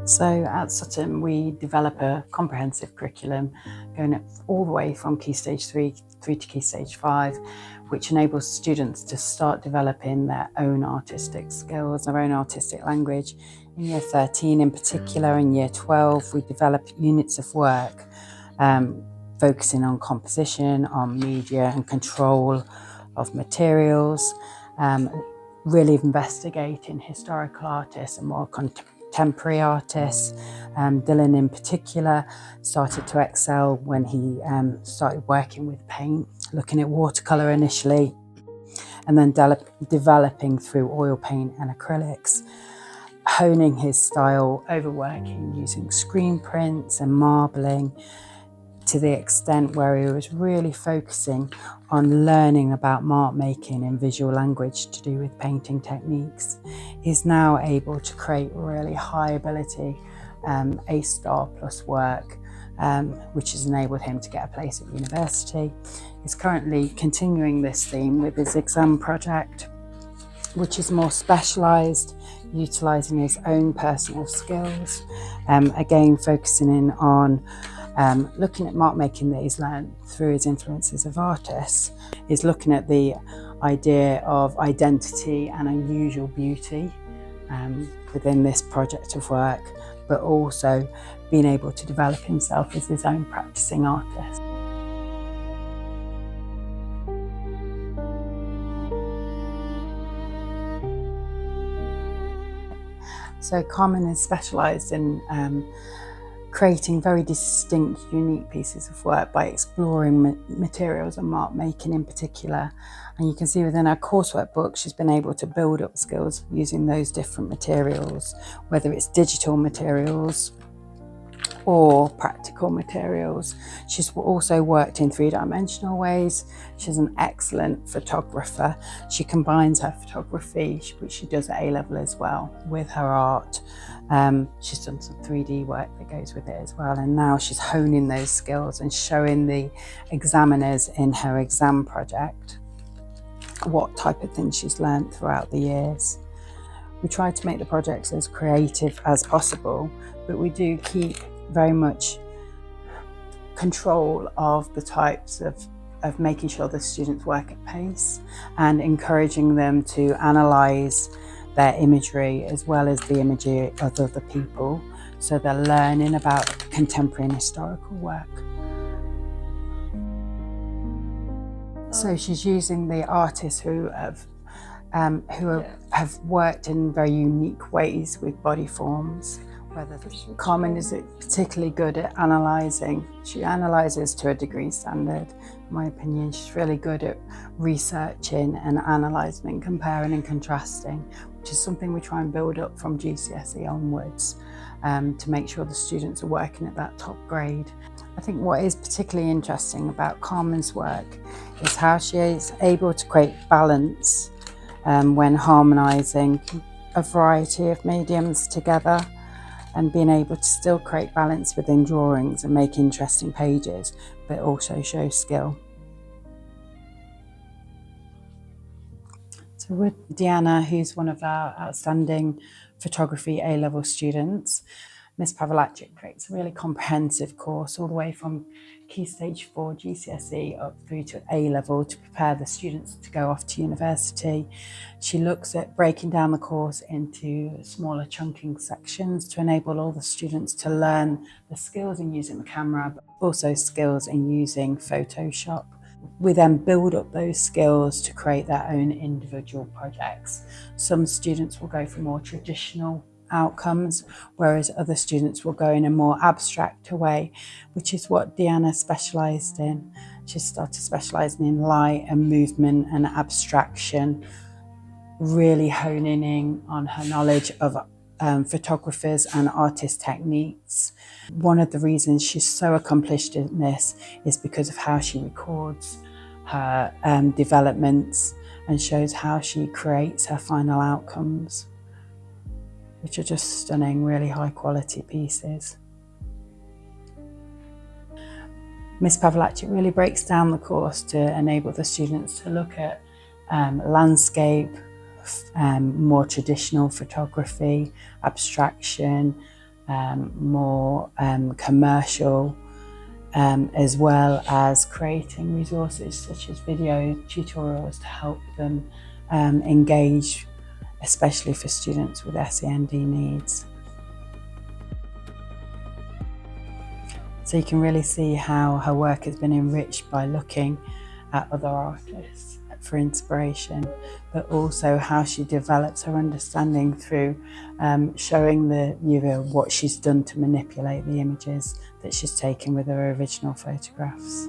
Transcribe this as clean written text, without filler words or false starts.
So at Sutton, we develop a comprehensive curriculum going up all the way from Key Stage 3 through to Key Stage 5, which enables students to start developing their own artistic skills, their own artistic language. In Year 13 in particular, in Year 12, we develop units of work focusing on composition, on media and control of materials, really investigating historical artists and more contemporary artists. Dylan in particular started to excel when he started working with paint, looking at watercolour initially, and then developing through oil paint and acrylics, honing his style, overworking using screen prints and marbling, to the extent where he was really focusing on learning about mark making and visual language to do with painting techniques. He's now able to create really high ability A-star plus work, which has enabled him to get a place at university. He's currently continuing this theme with his exam project, which is more specialised, utilising his own personal skills, again focusing in on looking at mark making that he's learned through his influences of artists. He's looking at the idea of identity and unusual beauty within this project of work, but also being able to develop himself as his own practicing artist. So Carmen is specialised in creating very distinct, unique pieces of work by exploring materials and mark making in particular. And you can see within our coursework book, she's been able to build up skills using those different materials, whether it's digital materials or practical materials. She's also worked in three-dimensional ways. She's an excellent photographer. She combines her photography, which she does at A-level as well, with her art. She's done some 3D work that goes with it as well, and now she's honing those skills and showing the examiners in her exam project what type of things she's learned throughout the years. We try to make the projects as creative as possible, but we do keep very much control of the types of making sure the students work at pace and encouraging them to analyse their imagery as well as the imagery of other people, so they're learning about contemporary and historical work. So she's using the artists who have worked in very unique ways with body forms. Whether Carmen is particularly good at analysing. She analyses to a degree standard. In my opinion, she's really good at researching and analysing and comparing and contrasting, which is something we try and build up from GCSE onwards to make sure the students are working at that top grade. I think what is particularly interesting about Carmen's work is how she is able to create balance when harmonising a variety of mediums together, and being able to still create balance within drawings and make interesting pages, but also show skill. So with Deanna, who's one of our outstanding photography A-level students, Miss Pavlacik creates a really comprehensive course all the way from Key Stage 4 GCSE up through to A-level to prepare the students to go off to university. She looks at breaking down the course into smaller chunking sections to enable all the students to learn the skills in using the camera, but also skills in using Photoshop. We then build up those skills to create their own individual projects. Some students will go for more traditional outcomes, whereas other students will go in a more abstract way, which is what Deanna specialised in. She started specialising in light and movement and abstraction, really honing in on her knowledge of photographers and artist techniques. One of the reasons she's so accomplished in this is because of how she records her developments and shows how she creates her final outcomes, which are just stunning, really high quality pieces. Miss Pavlacik really breaks down the course to enable the students to look at landscape, more traditional photography, abstraction, more commercial, as well as creating resources such as video tutorials to help them engage, especially for students with SEND needs. So you can really see how her work has been enriched by looking at other artists for inspiration, but also how she develops her understanding through showing the viewer what she's done to manipulate the images that she's taken with her original photographs.